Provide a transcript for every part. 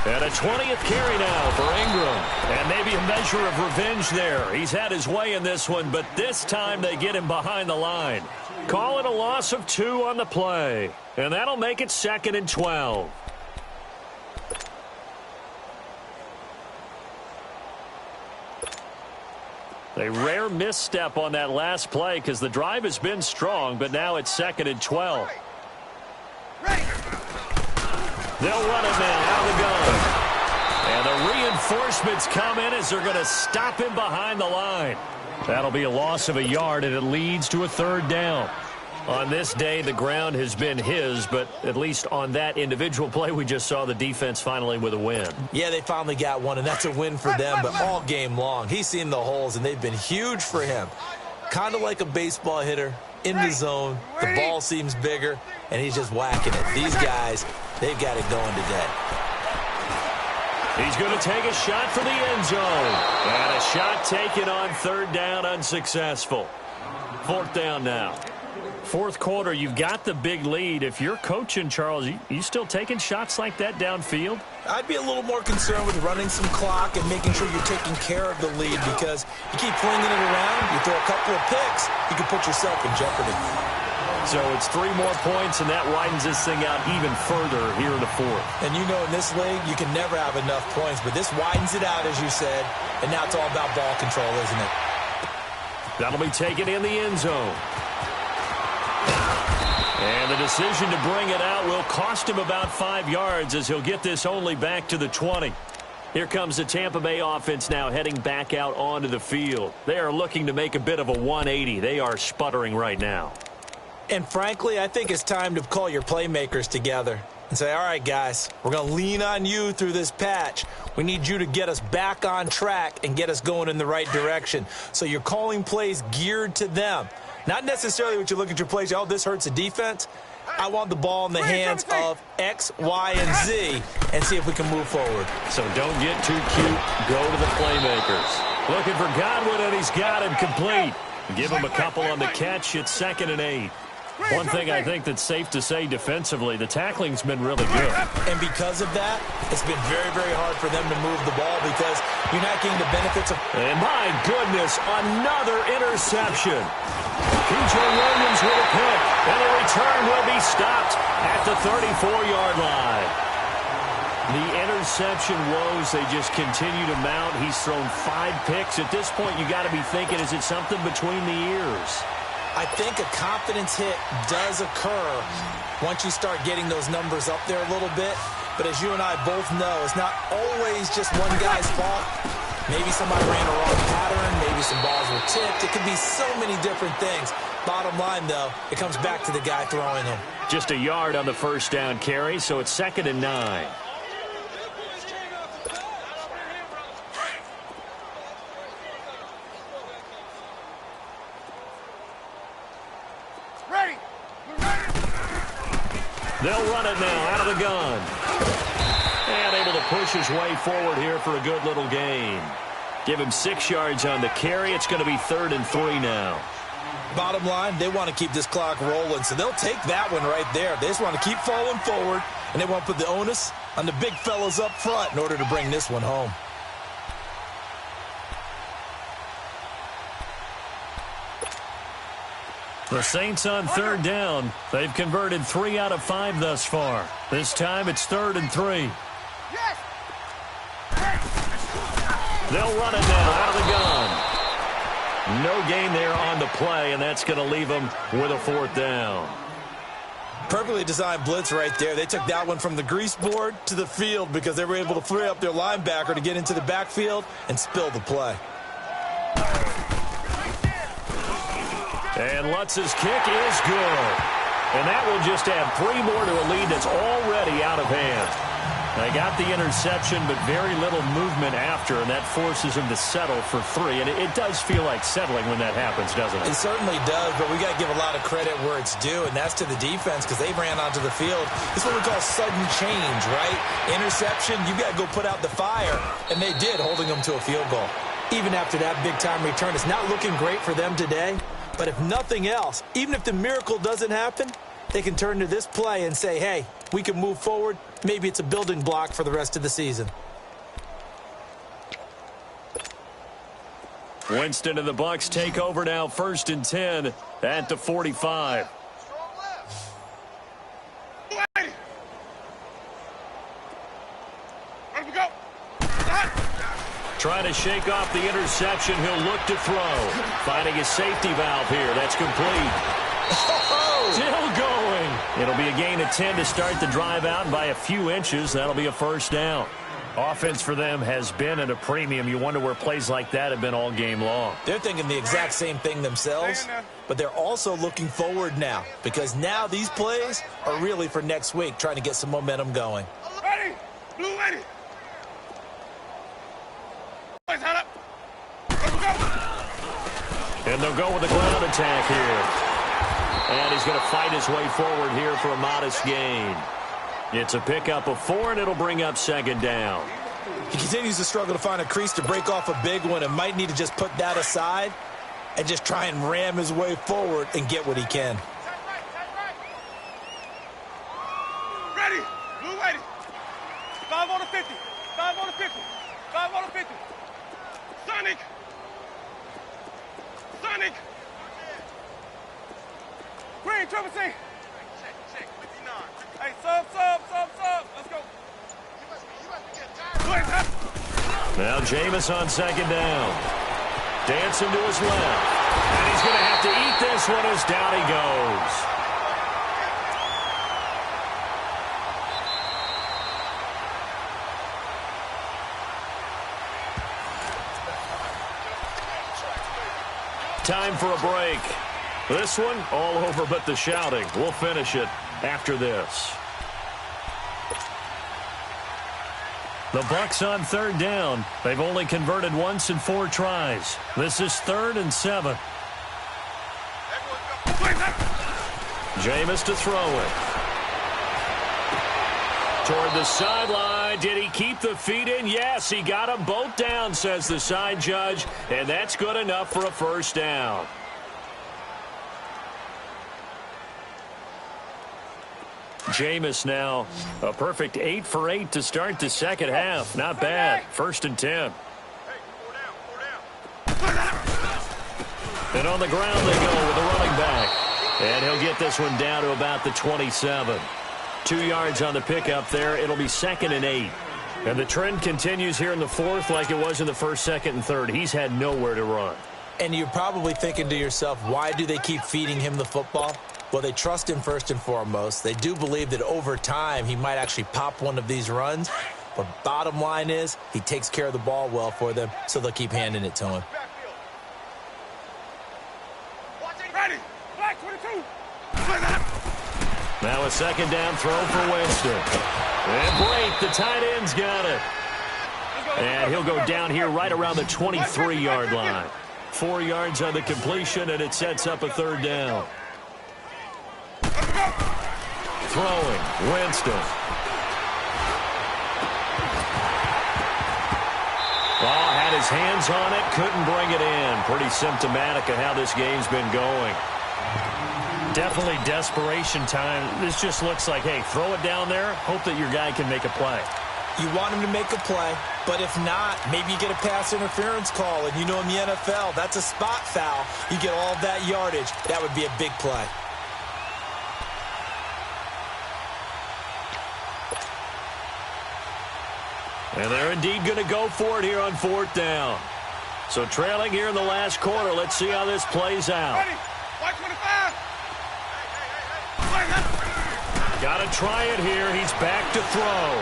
And a 20th carry now for Ingram. And maybe a measure of revenge there. He's had his way in this one, but this time they get him behind the line. Call it a loss of 2 on the play. And that'll make it 2nd and 12. A rare misstep on that last play because the drive has been strong, but now it's 2nd and 12. They'll run it now out of the gun. And the reinforcements come in as they're going to stop him behind the line. That'll be a loss of a yard, and it leads to a 3rd down. On this day, the ground has been his, but at least on that individual play, we just saw the defense finally with a win. Yeah, they finally got one, and that's a win for them, but all game long, he's seen the holes, and they've been huge for him. Kind of like a baseball hitter in the zone. The ball seems bigger, and he's just whacking it. These guys, they've got it going today. He's going to take a shot for the end zone. And a shot taken on 3rd down, unsuccessful. 4th down now. 4th quarter, you've got the big lead. If you're coaching, Charles, you still taking shots like that downfield? I'd be a little more concerned with running some clock and making sure you're taking care of the lead, because you keep flinging it around, you throw a couple of picks, you can put yourself in jeopardy. So it's 3 more points, and that widens this thing out even further here in the 4th. And you know in this league, you can never have enough points, but this widens it out, as you said, and now it's all about ball control, isn't it? That'll be taken in the end zone. And the decision to bring it out will cost him about 5 yards as he'll get this only back to the 20. Here comes the Tampa Bay offense now heading back out onto the field. They are looking to make a bit of a 180. They are sputtering right now. And frankly, I think it's time to call your playmakers together and say, all right, guys, we're going to lean on you through this patch. We need you to get us back on track and get us going in the right direction. So you're calling plays geared to them. Not necessarily what you look at your plays, oh, this hurts the defense. I want the ball in the hands of X, Y, and Z and see if we can move forward. So don't get too cute. Go to the playmakers. Looking for Godwin, and he's got him complete. Give him a couple on the catch. It's 2nd and 8. One thing I think that's safe to say defensively, the tackling's been really good. And because of that, it's been very, very hard for them to move the ball because you're not getting the benefits of... And my goodness, another interception. P.J. Williams with a pick, and the return will be stopped at the 34-yard line. The interception woes, they just continue to mount. He's thrown 5 picks. At this point, you got to be thinking, is it something between the ears? I think a confidence hit does occur once you start getting those numbers up there a little bit. But as you and I both know, it's not always just one guy's fault. Maybe somebody ran a wrong pattern. Maybe some balls were tipped. It could be so many different things. Bottom line, though, it comes back to the guy throwing them. Just a yard on the 1st down carry, so it's 2nd and 9. They'll run it now out of the gun. And able to push his way forward here for a good little gain. Give him 6 yards on the carry. It's going to be 3rd and 3 now. Bottom line, they want to keep this clock rolling, so they'll take that one right there. They just want to keep falling forward, and they want to put the onus on the big fellas up front in order to bring this one home. The Saints on 3rd down. They've converted 3 out of 5 thus far. This time it's 3rd and 3. They'll run it now out of the gun. No gain there on the play, and that's going to leave them with a 4th down. Perfectly designed blitz right there. They took that one from the grease board to the field because they were able to free up their linebacker to get into the backfield and spill the play. And Lutz's kick is good. And that will just add 3 more to a lead that's already out of hand. They got the interception, but very little movement after, and that forces him to settle for 3. And it does feel like settling when that happens, doesn't it? It certainly does, but we got to give a lot of credit where it's due, and that's to the defense because they ran onto the field. This is what we call sudden change, right? Interception, you got to go put out the fire, and they did, holding them to a field goal. Even after that big-time return, it's not looking great for them today. But if nothing else, even if the miracle doesn't happen, they can turn to this play and say, hey, we can move forward. Maybe it's a building block for the rest of the season. Winston and the Bucs take over now, 1st and 10 at the 45. Trying to shake off the interception. He'll look to throw. Finding his safety valve here. That's complete. Still going. It'll be a gain of 10 to start the drive out by a few inches. That'll be a 1st down. Offense for them has been at a premium. You wonder where plays like that have been all game long. They're thinking the exact same thing themselves, but they're also looking forward now because now these plays are really for next week, trying to get some momentum going. Ready? Blue ready. And they'll go with the ground attack here. And he's going to fight his way forward here for a modest gain. It's a pickup of 4, and it'll bring up 2nd down. He continues to struggle to find a crease to break off a big one and might need to just put that aside and just try and ram his way forward and get what he can. Ready. Blue ready. 5 on the 50. 5 on the 50. 5 on the 50. Sonic. Sonic. Green, triple C. Check, 59. Hey, sub. Let's go. Now Jameis on 2nd down. Dancing to his left. And he's going to have to eat this one as down he goes. Time for a break. This one, all over but the shouting. We'll finish it after this. The Bucs on 3rd down. They've only converted once in 4 tries. This is 3rd and 7. Jameis to throw it. Toward the sideline. Did he keep the feet in? Yes, he got them both down, says the side judge. And that's good enough for a 1st down. Jameis now a perfect 8 for 8 to start the 2nd half. Not bad. 1st and 10. And on the ground they go with the running back. And he'll get this one down to about the 27. 2 yards on the pickup there. It'll be 2nd and 8. And the trend continues here in the 4th like it was in the 1st, 2nd, and 3rd. He's had nowhere to run. And you're probably thinking to yourself, why do they keep feeding him the football? Well, they trust him first and foremost. They do believe that over time he might actually pop one of these runs. But bottom line is he takes care of the ball well for them, so they'll keep handing it to him. Ready. Black 22. Now a 2nd down throw for Winston. And Blake, the tight end's got it. And he'll go down here right around the 23-yard line. 4 yards on the completion, and it sets up a 3rd down. Throwing, Winston. Oh, had his hands on it, couldn't bring it in. Pretty symptomatic of how this game's been going. Definitely desperation time. This just looks like, hey, throw it down there, hope that your guy can make a play. You want him to make a play, but if not, maybe you get a pass interference call, and you know in the NFL, that's a spot foul. You get all that yardage. That would be a big play. And they're indeed going to go for it here on 4th down. So trailing here in the last quarter. Let's see how this plays out. Ready. White 25. Got to try it here. He's back to throw.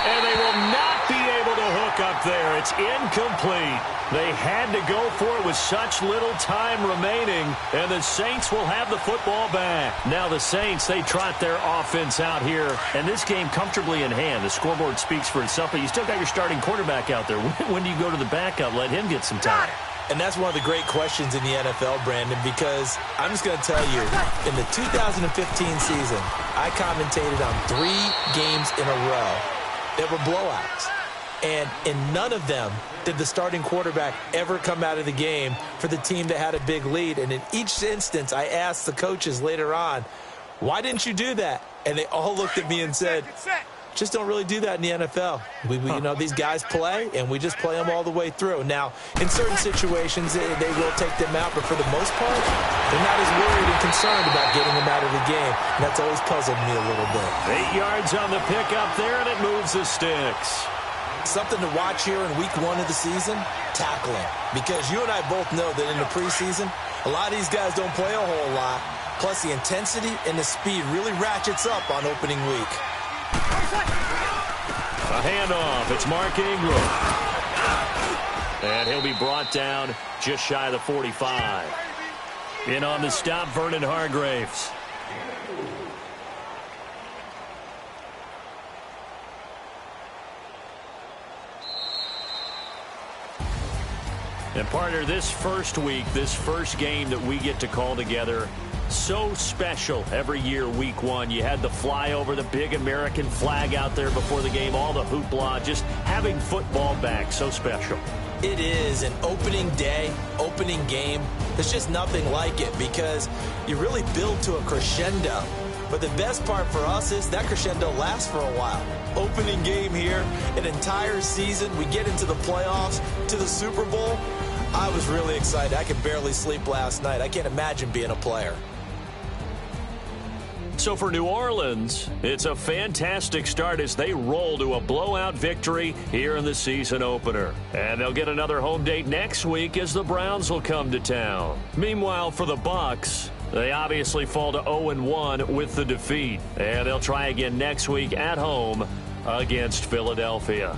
And they will not be able to hook up there. It's incomplete. They had to go for it with such little time remaining, and the Saints will have the football back. Now the Saints, they trot their offense out here, and this game comfortably in hand. The scoreboard speaks for itself, but you still got your starting quarterback out there. When do you go to the backup? Let him get some time. And that's one of the great questions in the NFL, Brandon, because I'm just going to tell you, in the 2015 season, I commentated on 3 games in a row that were blowouts. And in none of them did the starting quarterback ever come out of the game for the team that had a big lead. And in each instance, I asked the coaches later on, why didn't you do that? And they all looked at me and said, just don't really do that in the NFL. You know, these guys play, and we just play them all the way through. Now, in certain situations, they will take them out, but for the most part, they're not as worried and concerned about getting them out of the game. And that's always puzzled me a little bit. 8 yards on the pickup there, and it moves the sticks. Something to watch here in week 1 of the season, tackling. Because you and I both know that in the preseason, a lot of these guys don't play a whole lot. Plus, the intensity and the speed really ratchets up on opening week. A handoff. It's Mark Ingram. And he'll be brought down just shy of the 45. In on the stop, Vernon Hargraves. And partner, this first week, this first game that we get to call together, so special every year, week 1. You had the flyover, the big American flag out there before the game, all the hoopla, just having football back, so special. It is an opening day, opening game. There's just nothing like it because you really build to a crescendo. But the best part for us is that crescendo lasts for a while. Opening game here, an entire season, we get into the playoffs, to the Super Bowl. I was really excited. I could barely sleep last night. I can't imagine being a player. So for New Orleans, it's a fantastic start as they roll to a blowout victory here in the season opener. And they'll get another home date next week as the Browns will come to town. Meanwhile, for the Bucs, they obviously fall to 0-1 with the defeat. And they'll try again next week at home against Philadelphia.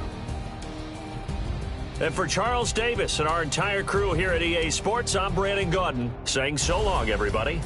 And for Charles Davis and our entire crew here at EA Sports, I'm Brandon Gaudin saying so long, everybody.